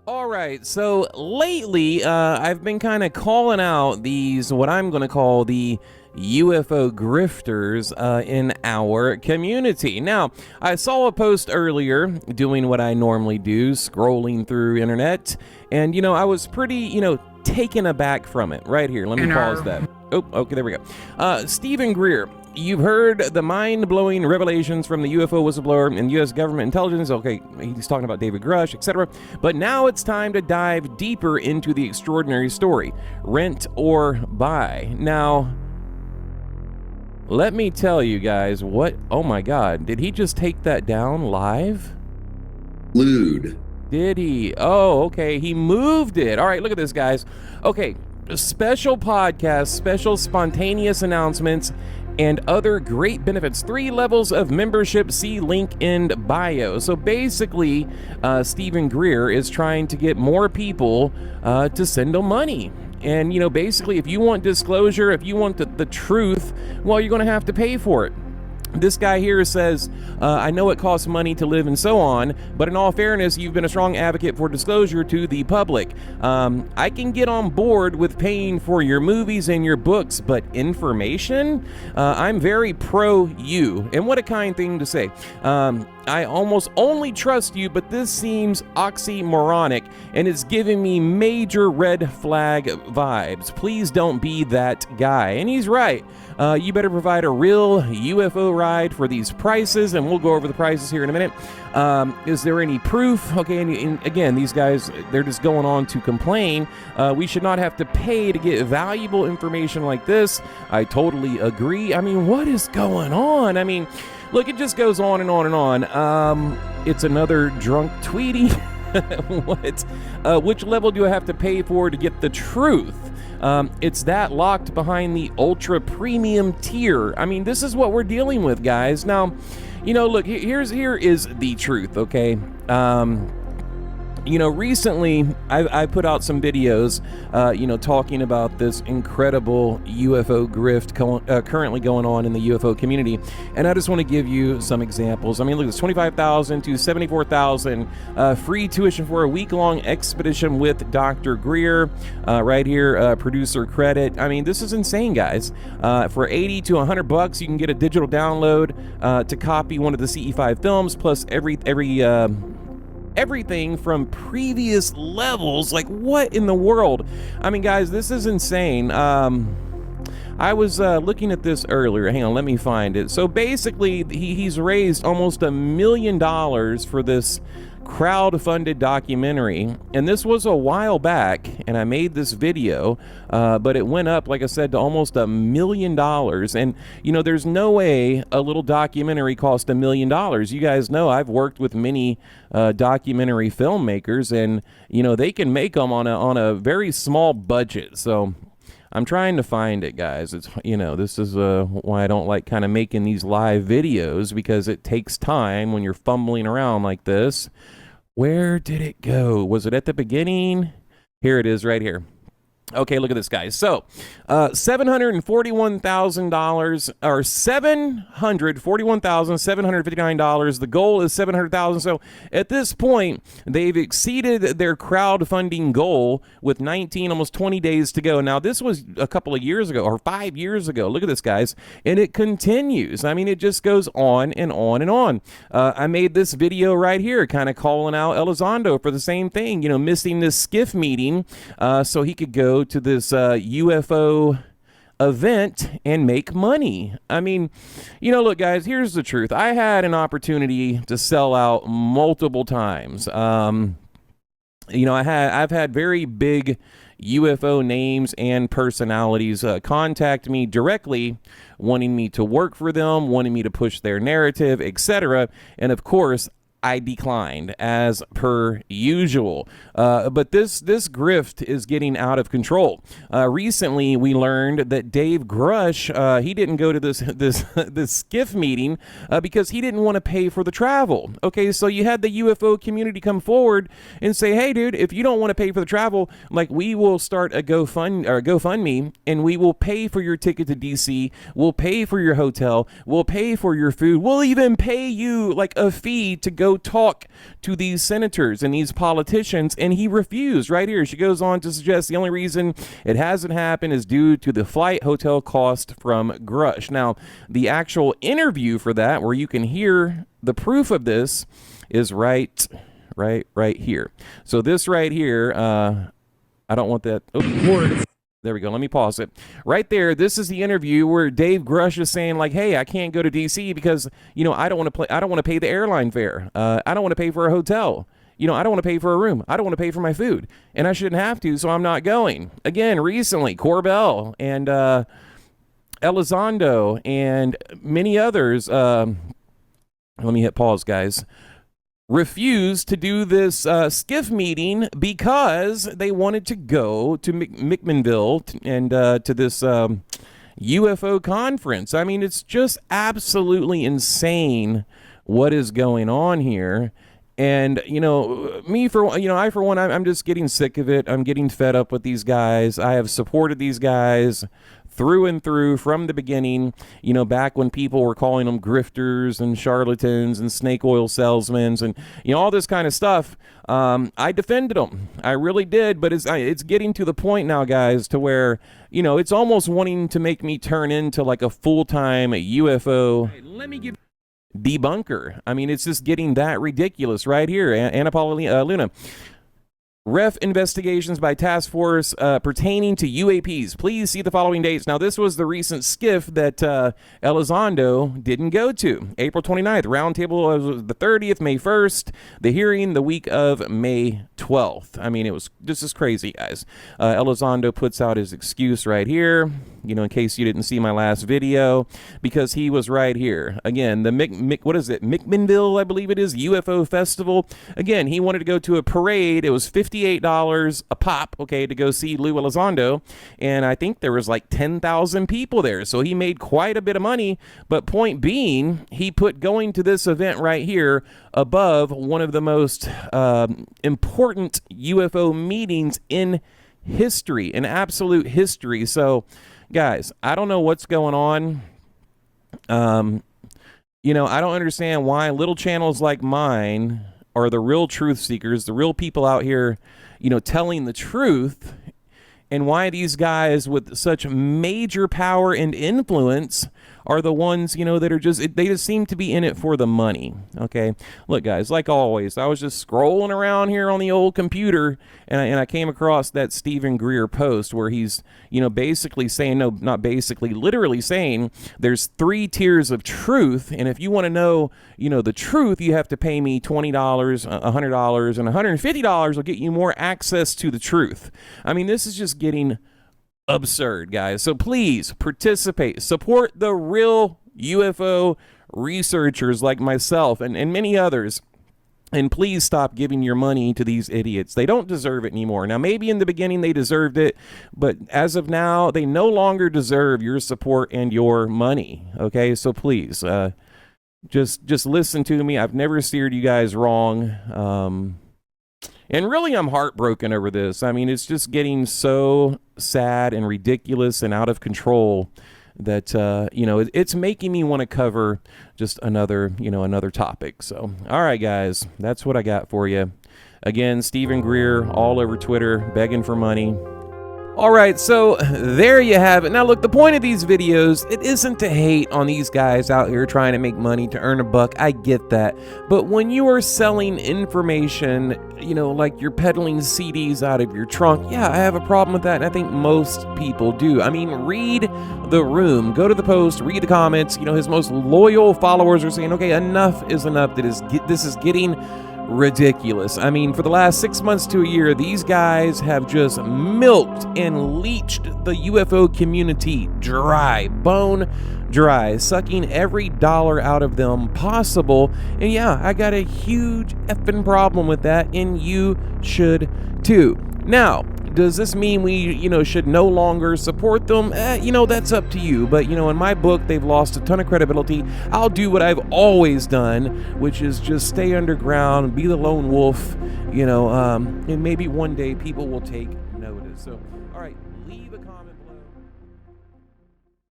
All right, so lately I've been kind of calling out these, what I'm going to call the UFO grifters in our community. Now, I saw a post earlier doing what I normally do, scrolling through internet, and I was pretty, taken aback from it. Right here, let me pause that. Oh, okay, there we go. Stephen Greer. You've heard the mind-blowing revelations from the UFO whistleblower and U.S. government intelligence. Okay, he's talking about David Grush, etc. But now it's time to dive deeper into the extraordinary story. Rent or buy. Now, let me tell you guys what... Oh my God, did he just take that down live? Lewd. Did he? Oh, okay, he moved it. All right, look at this, guys. Okay, special podcast, special spontaneous announcements, and other great benefits. 3 levels of membership. See link in bio. So basically, Stephen Greer is trying to get more people to send him money. And, basically, if you want disclosure, if you want the truth, well, you're going to have to pay for it. This guy here says, I know it costs money to live and so on, but in all fairness, you've been a strong advocate for disclosure to the public. I can get on board with paying for your movies and your books, but information? I'm very pro you. And what a kind thing to say. I almost only trust you, but this seems oxymoronic and it's giving me major red flag vibes. Please don't be that guy. And he's right. You better provide a real UFO ride for these prices, and we'll go over the prices here in a minute. Is there any proof? Okay, and again, these guys, they're just going on to complain. We should not have to pay to get valuable information like this. I totally agree. I mean, what is going on? I mean, look, it just goes on and on and on. It's another drunk Tweety. What? Which level do I have to pay for to get the truth? It's that locked behind the ultra premium tier. I mean, this is what we're dealing with, guys. Now, look, here is the truth, okay? Recently I put out some videos, talking about this incredible UFO grift currently going on in the UFO community. And I just want to give you some examples. I mean, look, it's $25,000 to $74,000, free tuition for a week-long expedition with Dr. Greer, right here, producer credit. I mean, this is insane, guys. For $80 to $100, you can get a digital download to copy one of the CE5 films, plus everything from previous levels. Like, what in the world? I mean, guys, this is insane. I was looking at this earlier. Hang on, let me find it. So basically, he's raised almost $1 million for this crowd-funded documentary, and this was a while back, and I made this video, but it went up, like I said, to almost $1 million. And there's no way a little documentary cost $1 million. You guys know I've worked with many documentary filmmakers, and they can make them on a very small budget. So I'm trying to find it, guys. It's this is why I don't like kind of making these live videos, because it takes time when you're fumbling around like this. Where did it go? Was it at the beginning? Here it is, right here. Okay, look at this, guys. So, $741,000 or $741,759. The goal is $700,000. So, at this point, they've exceeded their crowdfunding goal with 19, almost 20 days to go. Now, this was a couple of years ago or 5 years ago. Look at this, guys, and it continues. I mean, it just goes on and on and on. I made this video right here, kind of calling out Elizondo for the same thing. Missing this skiff meeting, so he could go to this UFO event and make money. I mean, look, guys, here's the truth. I had an opportunity to sell out multiple times. I've had very big UFO names and personalities contact me directly, wanting me to work for them, wanting me to push their narrative, etc. And of course, I declined, as per usual. But this grift is getting out of control. Recently, we learned that Dave Grush, he didn't go to this skiff meeting because he didn't want to pay for the travel. Okay, so you had the UFO community come forward and say, hey, dude, if you don't want to pay for the travel, like, we will start a GoFundMe, and we will pay for your ticket to DC. We'll pay for your hotel. We'll pay for your food. We'll even pay you like a fee to go go talk to these senators and these politicians, and he refused. Right here, she goes on to suggest the only reason it hasn't happened is due to the flight hotel cost from Grush. Now, the actual interview for that, where you can hear the proof of this, is right here. So this right here, I don't want that. Oh, there we go. Let me pause it. Right there, this is the interview where Dave Grush is saying, like, hey, I can't go to DC because, you know, I don't want to pay the airline fare. I don't want to pay for a hotel. You know, I don't want to pay for a room. I don't want to pay for my food. And I shouldn't have to, so I'm not going. Again, recently, Corbell and Elizondo and many others, let me hit pause, guys, refused to do this SCIF meeting because they wanted to go to McMinnville and to this UFO conference. I mean, it's just absolutely insane what is going on here. And, you know, I for one, I'm just getting sick of it. I'm getting fed up with these guys. I have supported these guys through and through from the beginning, you know, back when people were calling them grifters and charlatans and snake oil salesmen and, you know, all this kind of stuff. I defended them. I really did. But it's getting to the point now, guys, to where, you know, it's almost wanting to make me turn into like a full-time UFO debunker. I mean, it's just getting that ridiculous right here. Anna Paula Luna. Ref investigations by task force pertaining to UAPs. Please see the following dates. Now, this was the recent SCIF that Elizondo didn't go to. April 29th, roundtable was the 30th, May 1st, the hearing the week of May 12th. I mean, this is crazy, guys. Elizondo puts out his excuse right here, you know, in case you didn't see my last video, because he was right here. Again, the McMinnville, I believe it is, UFO Festival. Again, he wanted to go to a parade. It was $58 a pop, okay, to go see Lou Elizondo, and I think there was like 10,000 people there, so he made quite a bit of money. But point being, he put going to this event right here above one of the most important UFO meetings in history, in absolute history. So, guys, I don't know what's going on. You know, I don't understand why little channels like mine are the real truth seekers, the real people out here, you know, telling the truth, and why these guys with such major power and influence are the ones, you know, that are they just seem to be in it for the money. Okay, look, guys, like always, I was just scrolling around here on the old computer, and I came across that Stephen Greer post where he's, you know, basically saying, no, not basically, literally saying there's 3 tiers of truth, and if you want to know, you know, the truth, you have to pay me $20, $100, and $150 will get you more access to the truth. I mean, this is just getting absurd, guys. So please participate, support the real UFO researchers like myself and many others, and please stop giving your money to these idiots. They don't deserve it anymore. Now, maybe in the beginning they deserved it, but as of now, they no longer deserve your support and your money. Okay, so please just listen to me. I've never steered you guys wrong. And really, I'm heartbroken over this. I mean, it's just getting so sad and ridiculous and out of control that, you know, it's making me want to cover just another topic. So, all right, guys, that's what I got for you. Again, Stephen Greer all over Twitter begging for money. All right, so there you have it. Now, look, the point of these videos, it isn't to hate on these guys out here trying to make money, to earn a buck. I get that. But when you are selling information, you know, like you're peddling CDs out of your trunk, yeah, I have a problem with that, and I think most people do. I mean, read the room. Go to the post, read the comments. You know, his most loyal followers are saying, okay, enough is enough. This is getting ridiculous. I mean, for the last 6 months to a year, these guys have just milked and leached the UFO community dry, bone dry, sucking every dollar out of them possible. And yeah, I got a huge effing problem with that, and you should too. Now, does this mean we, you know, should no longer support them? You know, that's up to you. But, you know, in my book, they've lost a ton of credibility. I'll do what I've always done, which is just stay underground, be the lone wolf, you know, and maybe one day people will take notice. So